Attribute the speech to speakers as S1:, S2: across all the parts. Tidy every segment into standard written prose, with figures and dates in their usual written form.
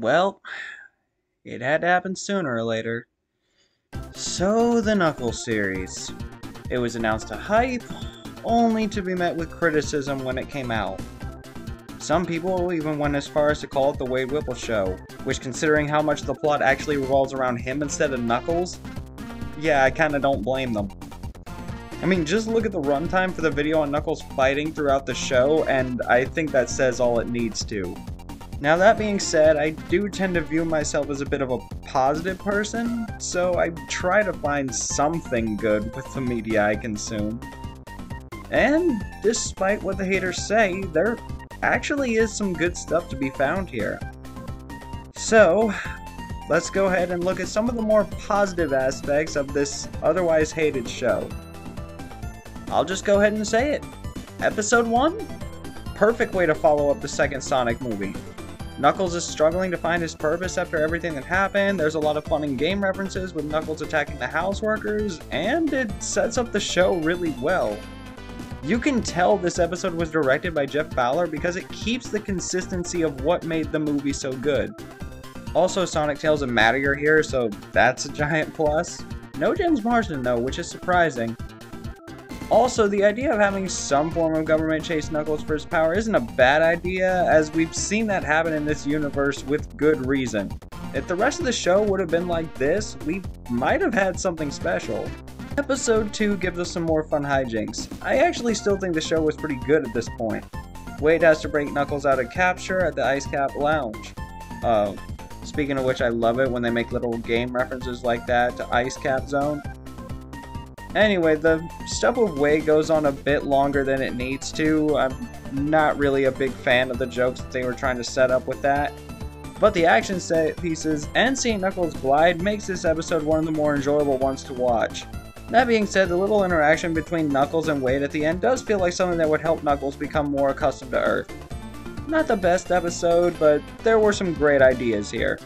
S1: Well, it had to happen sooner or later. So, the Knuckles series. It was announced to hype, only to be met with criticism when it came out. Some people even went as far as to call it the Wade Whipple Show, which, considering how much the plot actually revolves around him instead of Knuckles, yeah, I kinda don't blame them. I mean, just look at the runtime for the video on Knuckles fighting throughout the show, and I think that says all it needs to. Now that being said, I do tend to view myself as a bit of a positive person, so I try to find something good with the media I consume. And despite what the haters say, there actually is some good stuff to be found here. So, let's go ahead and look at some of the more positive aspects of this otherwise hated show. I'll just go ahead and say it. Episode 1? Perfect way to follow up the second Sonic movie. Knuckles is struggling to find his purpose after everything that happened. There's a lot of fun in-game references with Knuckles attacking the houseworkers, and it sets up the show really well. You can tell this episode was directed by Jeff Fowler because it keeps the consistency of what made the movie so good. Also, Sonic Tails and Maddie are here, so that's a giant plus. No James Marsden though, which is surprising. Also, the idea of having some form of government chase Knuckles for his power isn't a bad idea, as we've seen that happen in this universe with good reason. If the rest of the show would have been like this, we might have had something special. Episode 2 gives us some more fun hijinks. I actually still think the show was pretty good at this point. Wade has to break Knuckles out of capture at the Ice Cap Lounge. Speaking of which, I love it when they make little game references like that to Ice Cap Zone. Anyway, the stuff with Wade goes on a bit longer than it needs to. I'm not really a big fan of the jokes that they were trying to set up with that. But the action set pieces and seeing Knuckles glide makes this episode one of the more enjoyable ones to watch. That being said, the little interaction between Knuckles and Wade at the end does feel like something that would help Knuckles become more accustomed to Earth. Not the best episode, but there were some great ideas here.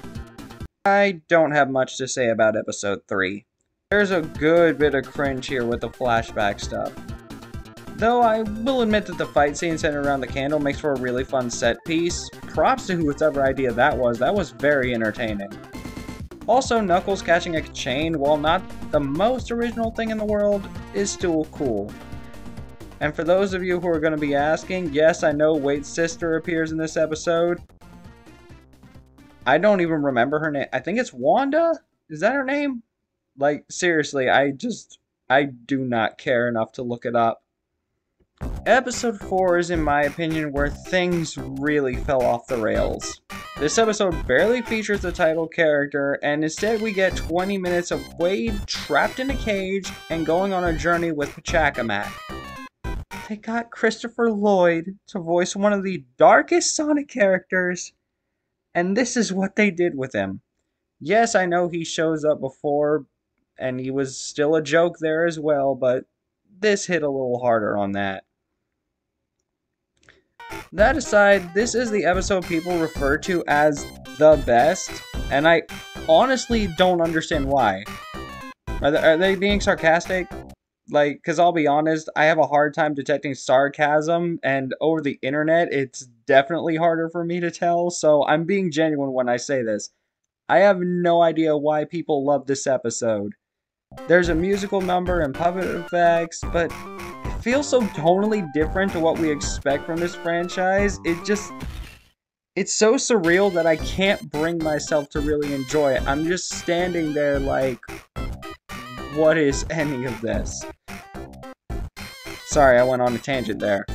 S1: I don't have much to say about episode 3. There's a good bit of cringe here with the flashback stuff. Though I will admit that the fight scene centered around the candle makes for a really fun set piece. Props to whoever idea that was very entertaining. Also, Knuckles catching a chain, while not the most original thing in the world, is still cool. And for those of you who are going to be asking, yes, I know Wade's sister appears in this episode. I don't even remember her name. I think it's Wanda? Is that her name? Like, seriously, I do not care enough to look it up. Episode 4 is, in my opinion, where things really fell off the rails. This episode barely features the title character, and instead we get 20 minutes of Wade trapped in a cage and going on a journey with Pachacamac. They got Christopher Lloyd to voice one of the darkest Sonic characters, and this is what they did with him. Yes, I know he shows up before, and he was still a joke there as well, but this hit a little harder on that. That aside, this is the episode people refer to as the best, and I honestly don't understand why. Are they being sarcastic? Like, because I'll be honest, I have a hard time detecting sarcasm, and over the internet, it's definitely harder for me to tell, so I'm being genuine when I say this. I have no idea why people love this episode. There's a musical number and puppet effects, but it feels so tonally different to what we expect from this franchise. It's so surreal that I can't bring myself to really enjoy it. I'm just standing there like, what is any of this? Sorry, I went on a tangent there.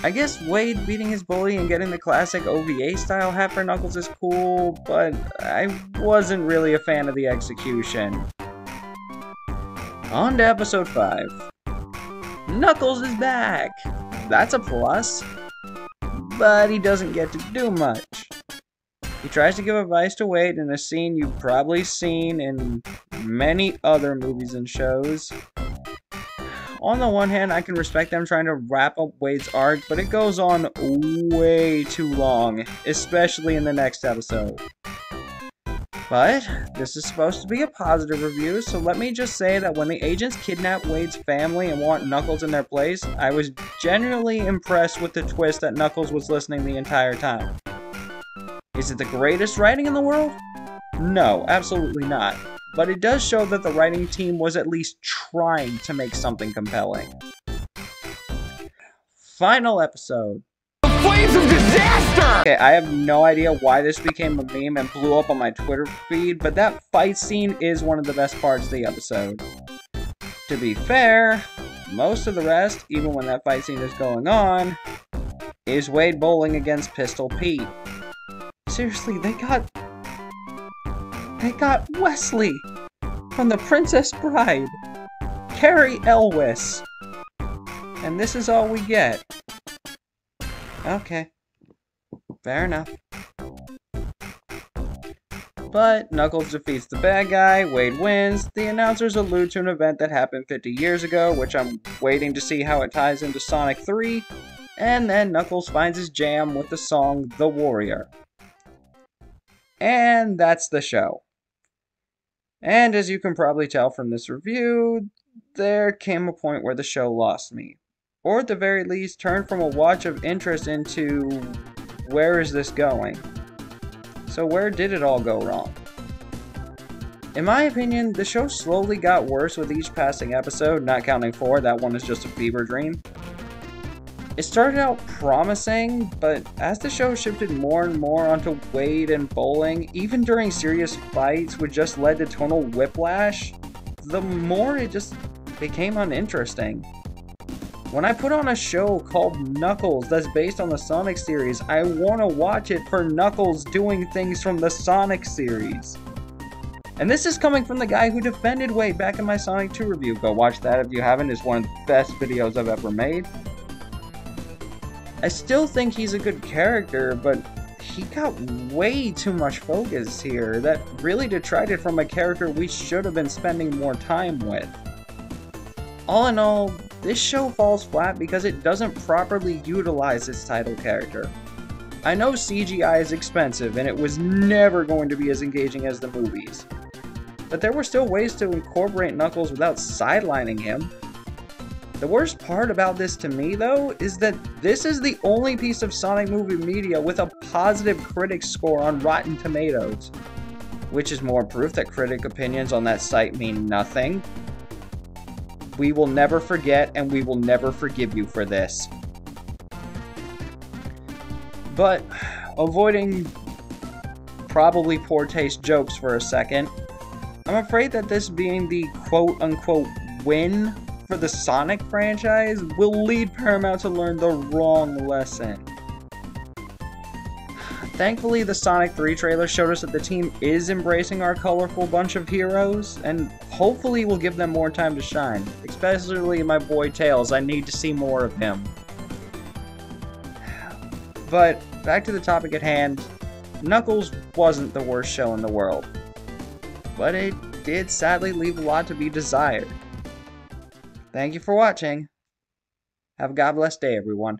S1: I guess Wade beating his bully and getting the classic OVA style hat for Knuckles is cool, but I wasn't really a fan of the execution. On to episode 5. Knuckles is back! That's a plus. But he doesn't get to do much. He tries to give advice to Wade in a scene you've probably seen in many other movies and shows. On the one hand, I can respect them trying to wrap up Wade's arc, but it goes on way too long, especially in the next episode. But this is supposed to be a positive review, so let me just say that when the agents kidnap Wade's family and want Knuckles in their place, I was genuinely impressed with the twist that Knuckles was listening the entire time. Is it the greatest writing in the world? No, absolutely not. But it does show that the writing team was at least trying to make something compelling. Final episode.
S2: The flames of disaster!
S1: Okay, I have no idea why this became a meme and blew up on my Twitter feed, but that fight scene is one of the best parts of the episode. To be fair, most of the rest, even when that fight scene is going on, is Wade bowling against Pistol Pete. Seriously, they got Wesley from The Princess Bride, Cary Elwes, and this is all we get. Okay, fair enough. But Knuckles defeats the bad guy, Wade wins, the announcers allude to an event that happened 50 years ago, which I'm waiting to see how it ties into Sonic 3, and then Knuckles finds his jam with the song The Warrior. And that's the show. And as you can probably tell from this review, there came a point where the show lost me. Or at the very least, turned from a watch of interest into, where is this going? So where did it all go wrong? In my opinion, the show slowly got worse with each passing episode, not counting 4, that one is just a fever dream. It started out promising, but as the show shifted more and more onto Wade and bowling, even during serious fights which just led to tonal whiplash, the more it just became uninteresting. When I put on a show called Knuckles that's based on the Sonic series, I want to watch it for Knuckles doing things from the Sonic series. And this is coming from the guy who defended Wade back in my Sonic 2 review. Go watch that if you haven't, it's one of the best videos I've ever made. I still think he's a good character, but he got way too much focus here that really detracted from a character we should have been spending more time with. All in all, this show falls flat because it doesn't properly utilize its title character. I know CGI is expensive and it was never going to be as engaging as the movies, but there were still ways to incorporate Knuckles without sidelining him. The worst part about this to me, though, is that this is the only piece of Sonic movie media with a positive critic score on Rotten Tomatoes, which is more proof that critic opinions on that site mean nothing. We will never forget, and we will never forgive you for this. But, avoiding probably poor taste jokes for a second, I'm afraid that this being the quote-unquote win for the Sonic franchise will lead Paramount to learn the wrong lesson. Thankfully, the Sonic 3 trailer showed us that the team is embracing our colorful bunch of heroes, and hopefully will give them more time to shine. Especially my boy Tails, I need to see more of him. But, back to the topic at hand, Knuckles wasn't the worst show in the world. But it did sadly leave a lot to be desired. Thank you for watching. Have a God bless day, everyone.